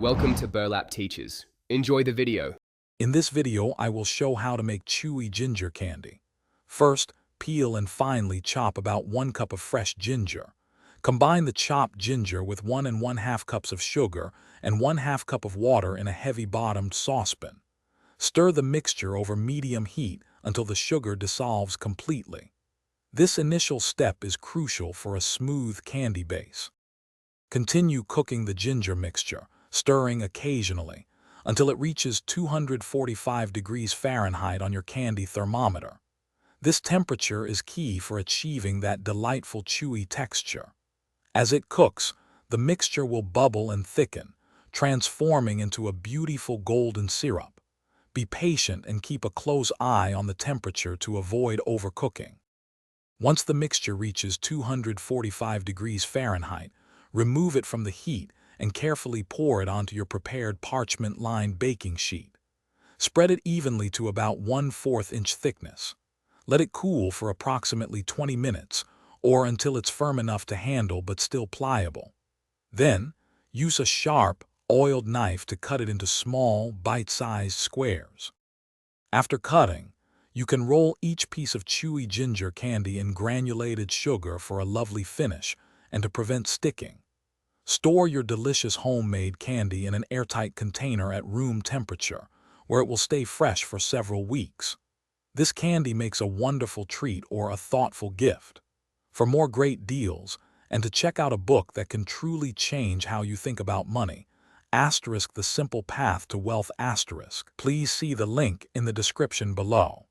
Welcome to Burlap Teachers. Enjoy the video. In this video, I will show how to make chewy ginger candy. First, peel and finely chop about 1 cup of fresh ginger. Combine the chopped ginger with 1 1/2 cups of sugar and 1/2 cup of water in a heavy-bottomed saucepan. Stir the mixture over medium heat until the sugar dissolves completely. This initial step is crucial for a smooth candy base. Continue cooking the ginger mixture, stirring occasionally, until it reaches 245 degrees Fahrenheit on your candy thermometer. This temperature is key for achieving that delightful chewy texture. As it cooks, the mixture will bubble and thicken, transforming into a beautiful golden syrup. Be patient and keep a close eye on the temperature to avoid overcooking. Once the mixture reaches 245 degrees Fahrenheit, remove it from the heat and carefully pour it onto your prepared parchment-lined baking sheet. Spread it evenly to about 1/4 inch thickness. Let it cool for approximately 20 minutes, or until it's firm enough to handle but still pliable. Then, use a sharp, oiled knife to cut it into small, bite-sized squares. After cutting, you can roll each piece of chewy ginger candy in granulated sugar for a lovely finish and to prevent sticking. Store your delicious homemade candy in an airtight container at room temperature, where it will stay fresh for several weeks. This candy makes a wonderful treat or a thoughtful gift. For more great deals, and to check out a book that can truly change how you think about money, *The Simple Path to Wealth*, please see the link in the description below.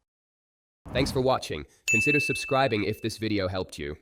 Thanks for watching. Consider subscribing if this video helped you.